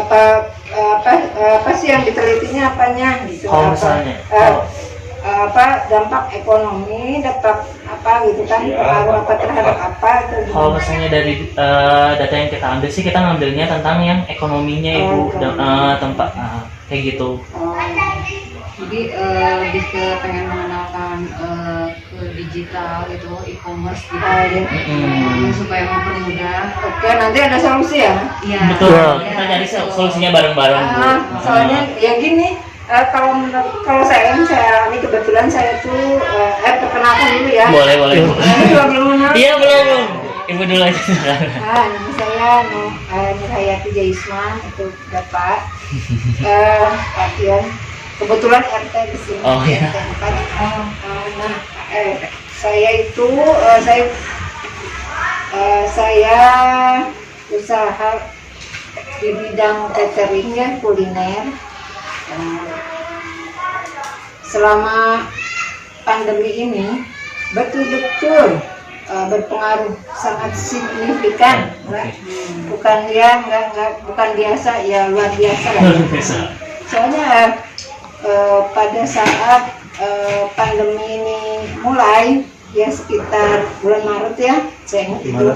apa sih yang ditelitinya apanya gitu, misalnya dampak ekonomi, dampak apa gitu kan, pengaruh apa terhadap apa itu. Kalau misalnya dari data yang kita ambil sih, kita ngambilnya tentang yang ekonominya Ibu, tempat kayak gitu. Jadi lebih ke pengen mengenalkan ke digital gitu, e-commerce gitu supaya mempermudah. Oke, nanti ada solusi ya? Iya. Betul. Kita cari solusinya bareng-bareng Bu. Soalnya ya gini, kalau saya ini kebetulan saya tuh perkenalkan dulu ya. Boleh. Ini juga belum kenal. Iya belum. Ibu dulu aja. Nama saya Nurhayati Jaisma, itu Bapak. Pak kebetulan RT di sini. Oh iya. Saya itu saya usaha di bidang catering ya, kuliner. Selama pandemi ini betul-betul berpengaruh sangat signifikan, bukan biasa ya, luar biasa lah. Soalnya pada saat pandemi ini mulai ya sekitar bulan Maret ya, saya ingat itu,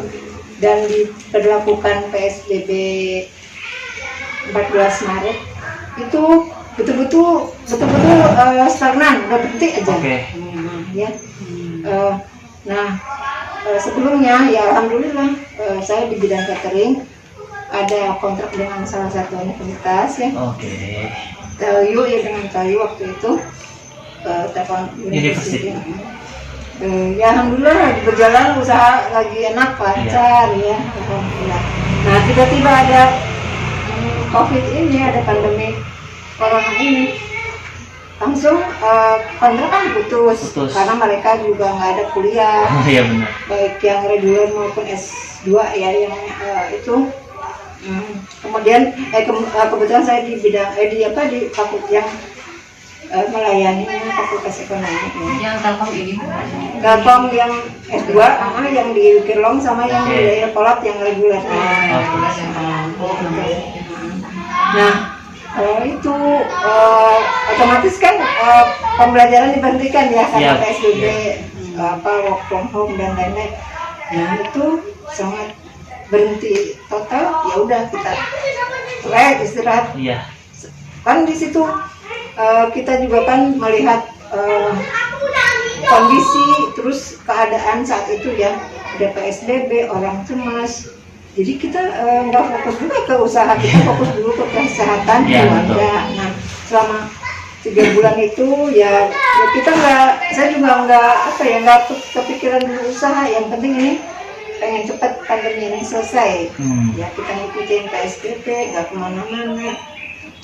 dan diberlakukan PSBB 14 Maret itu betul-betul stagnan, udah berhenti aja. Ya. Sebelumnya ya alhamdulillah saya di bidang catering ada kontrak dengan salah satu universitas ya. Tayu ya, dengan Tayu waktu itu telepon universitas. Ya alhamdulillah lagi berjalan, usaha lagi enak, lancar ya, alhamdulillah. Nah tiba-tiba ada COVID ini, ada pandemi corona ini, langsung kontrak kan putus karena mereka juga nggak ada kuliah. Iya benar. Baik yang reguler maupun S2 ya, yang itu. Kemudian kebetulan saya di bidang di fakultas yang melayani fakultas ekonomi. Yang Telkom yang S2, yang di Kirlong sama yang di daerah Polat yang reguler. Nah, itu otomatis kan pembelajaran diberhentikan ya karena PSBB, work from home dan lain-lain. Nah, itu sangat berhenti total. Ya udah, kita istirahat. Iya. Kan di situ kita juga kan melihat kondisi terus keadaan saat itu ya, ada PSBB, orang cemas. Jadi kita nggak fokus juga ke usaha, kita fokus dulu ke kesehatan keluarga. Nah, selama 3 bulan itu ya kita saya juga nggak kepikiran dulu usaha. Yang penting ini pengen cepat pandemi ini selesai. Ya kita ngikutin PSBB, nggak kemana-mana,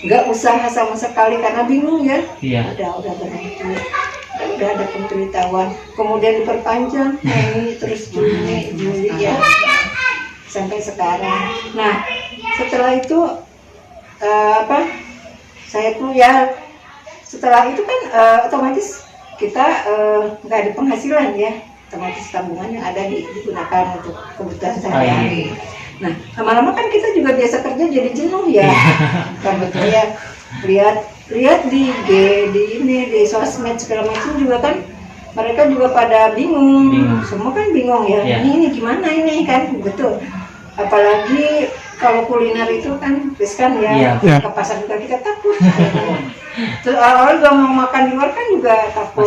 nggak usaha sama sekali karena bingung ya. Udah berhenti, udah ada pemberitahuan, kemudian diperpanjang ini terus Juli ya sampai sekarang. Nah setelah itu saya tuh ya setelah itu kan otomatis kita nggak ada penghasilan ya, otomatis tabungan yang ada digunakan untuk kebutuhan sehari-hari. Nah lama-lama kan kita juga biasa kerja jadi jenuh ya. Kan betul ya, lihat di sosmed segala macam juga kan, mereka juga pada bingung. Semua kan bingung ya. Ini gimana ini kan, betul. Apalagi kalau kuliner itu kan riskan ya. Ke pasar juga kita takut. Terus awal juga mau makan di luar kan juga takut.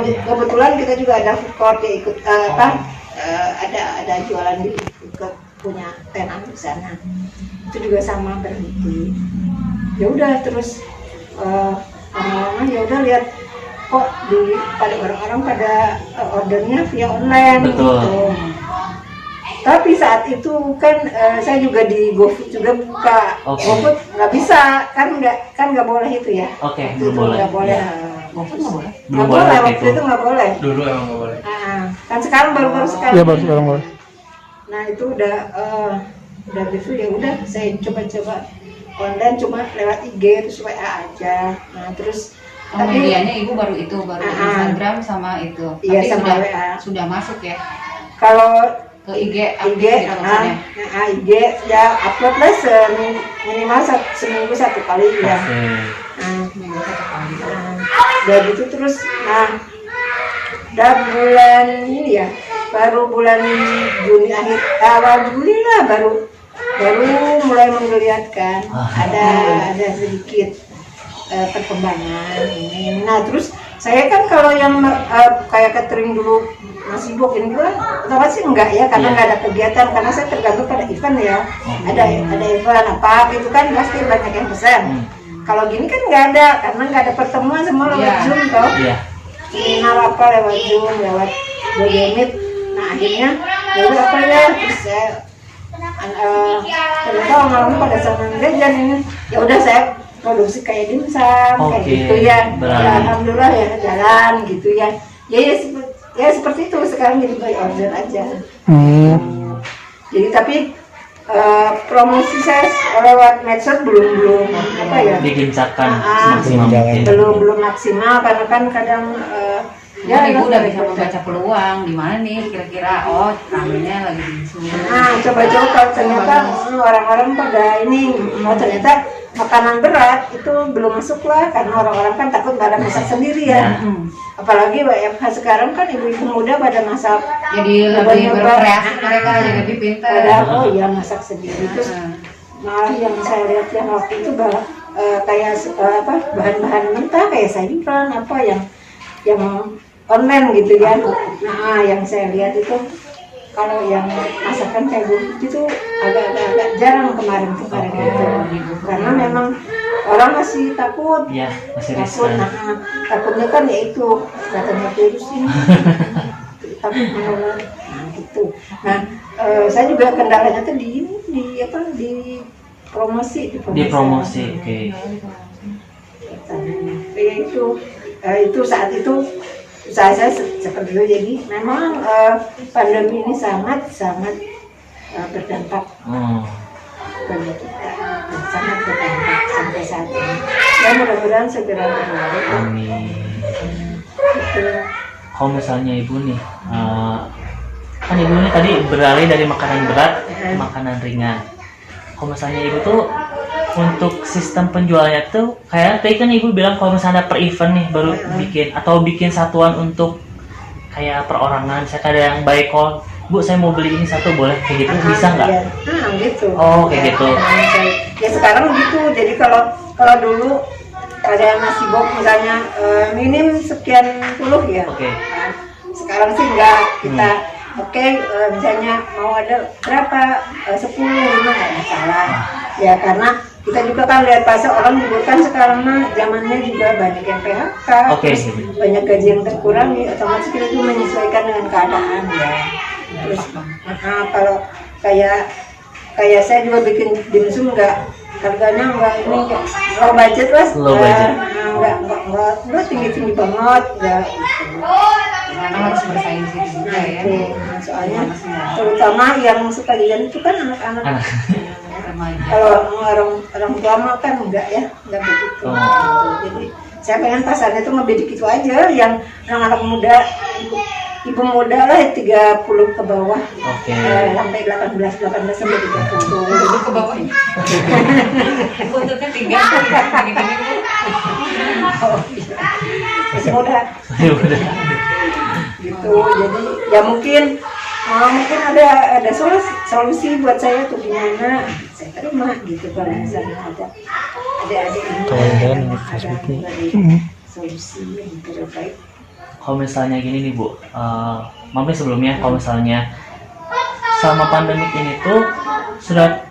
Kebetulan kita juga ada food court ya, ikut ada jualan di food court, punya tenan di sana. Itu juga sama berhenti. Ya udah terus lama-lama ya udah lihat kok pada orang-orang pada ordernya via online. Betul. Gitu. Tapi saat itu kan saya juga di GoFood juga buka. GoFood nggak bisa, kan nggak boleh itu ya. Belum boleh. Nggak boleh. GoFood nggak boleh. Nggak boleh waktu itu nggak boleh. Dulu emang nggak boleh. Kan sekarang baru sekarang. Iya baru sekarang boleh. Nah itu udah gitu ya udah saya coba online cuma lewat IG terus WA aja. Nah terus medianya ibu baru Instagram sama itu. Iya, tapi sama WA. sudah masuk ya. Kalau ke IG IG, IG ya upload lah minimal seminggu 1 kali ya. minggu 1 kali. Udah gitu terus, udah bulan ini ya, baru bulan Juni awal Juli lah baru mulai menggeliatkan, ada sedikit perkembangan ini. Nah terus saya kan kalau yang kayak catering dulu masih sibuk ini kan otomatis enggak ya, karena nggak ada kegiatan, karena saya tergantung pada event ya. Ada event apa gitu kan pasti banyak yang pesan. Kalau gini kan nggak ada, karena nggak ada pertemuan, semua lewat Zoom toh. Seminar apa lewat Zoom, lewat Google Meet. Nah akhirnya lalu apa ya, terus saya ternyata orang-orang pada senang jajan ini. Ya udah saya produksi kayak dimsum kayak gitu ya. Alhamdulillah ya jalan gitu ya. Ya seperti itu, sekarang jadi by order aja. Jadi tapi promosi saya lewat medsos belum apa ya, digencarkan semaksimal mungkin. belum maksimal karena kan kadang Ya, ibu udah bisa membaca peluang di mana nih kira-kira ramenya lagi di sini. Coba-coba kalau ternyata orang-orang pada ini ternyata makanan berat itu belum masuk lah, karena orang-orang kan takut pada masak sendiri ya. Apalagi WFH sekarang kan ibu-ibu muda pada masak, jadi lebih berkreasi mereka, jadi lebih pintar. Ya masak sendiri. Terus malah yang saya lihat yang waktu itu kayak bahan-bahan mentah kayak sayuran apa yang online gitu ya. Nah yang saya lihat itu kalau yang masakan kayak gitu agak jarang kemarin gitu, karena memang orang masih takut. Masih takut. Takutnya kan ya itu katanya virus ini takut menular gitu. Saya juga kendalanya tuh di promosi. Oke. Itu saat itu usaha saya seperti itu, jadi memang pandemi ini sangat berdampak bagi kita, sangat berdampak sampai saat ini. Ya mudah-mudahan segera berlalu. Amin. Kalau misalnya ibu nih, kan ibu ini tadi beralih dari makanan berat ke makanan ringan. Kalau misalnya ibu tuh untuk sistem penjualnya tuh kayak tadi kan ibu bilang kalau misalnya per event nih baru bikin satuan untuk kayak perorangan. Saya ada yang baik call, Bu saya mau beli ini satu boleh kayak gitu, bisa nggak? Gitu. Kayak gitu. Ya sekarang gitu. Jadi kalau dulu ada yang nasi box misalnya minim sekian puluh ya. Sekarang sih enggak, kita misalnya mau ada berapa 10 nggak masalah ya, karena kita juga kan lihat pasar orang juga kan sekarang zamannya juga banyak yang PHK, terus banyak gaji yang terkurangi, otomatis kita juga menyesuaikan dengan keadaan ya. Terus kalau kayak saya juga bikin dimsum harganya enggak low budget lah, enggak tinggi banget enggak gitu. Karena harus bersaing sih juga ya. Soalnya terutama yang sekalian itu kan anak-anak. Kalau orang tua mah kan enggak begitu. Jadi saya pengen pasarnya itu ngebidik itu aja, yang anak-anak muda, ibu muda lah 30 ke bawah. Sampai 18 sampai 30. Ibu ke bawah. Untuknya 3 gini-gini. Masih muda. Gitu. Jadi ya mungkin ada solusi buat saya tuh gimana saya terima gitu, kalau misalnya ada solusi yang terbaik. Kalau misalnya gini nih Bu, Mami sebelumnya kalau misalnya selama pandemi ini tuh sudah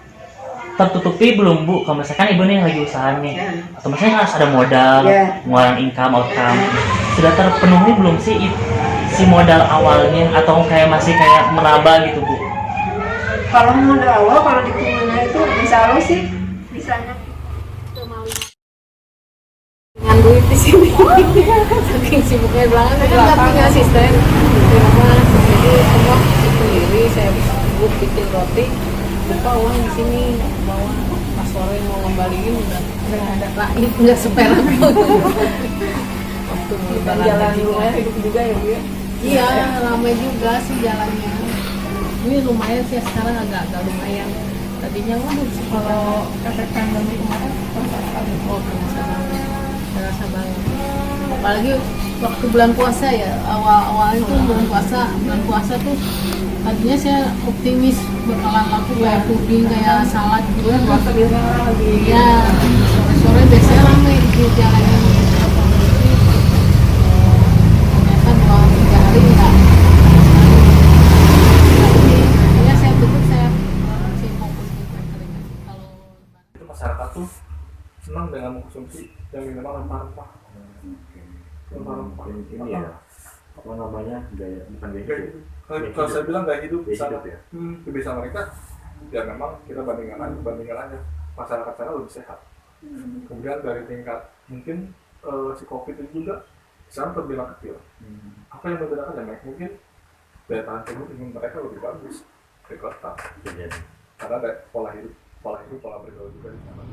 tertutupi belum Bu? Kalau misalkan ibu nih lagi usaha nih, atau misalnya harus ada modal, pengeluaran income, outcome, sudah terpenuhi belum sih si modal awalnya, atau masih kayak meraba gitu Bu? Kalau modal awal, kalau di Kumuna itu insya Allah sih bisanya dengan duit di sini. Saking sibuknya banget, nggak punya asisten di rumah, jadi semua sendiri. Saya sibuk bikin roti, lupa uang di sini, bawa pas sore mau ngembaliin udah nggak ada lagi, nggak seperak. Waktu jalan rumah hidup juga ya Bu ya. Iya, lama juga sih jalannya. Ini lumayan sih sekarang agak lumayan. Tadinya waduh kalau efek pandemi kemarin terasa banget. Apalagi waktu bulan puasa ya, awal itu bulan puasa tuh tadinya saya optimis bakalan laku kayak puding, kayak salad gitu kan. Puasa biasanya orang lagi Ya, sore-sore biasanya ramai di jalan ini. Ternyata 2-3 hari enggak. Ya saya tutup, saya fokus di keringat. Kalau Itu masyarakat tuh senang dengan mengkonsumsi yang minimal rempah-rempah. Rempah-rempah. Ini ya, apa namanya, gaya, bukan gaya Kayak hidup. gitu. Kalau saya bilang gaya hidup Gaya sana, hidup ya? kebiasaan mereka, ya memang kita bandingkan aja masyarakat sana lebih sehat. Kemudian dari tingkat mungkin si COVID itu juga sekarang terbilang kecil. Apa yang membedakan ya mungkin daya tahan tubuh imun mereka lebih bagus di kota. Jadi, Karena ada pola hidup, pola bergaul juga di sana.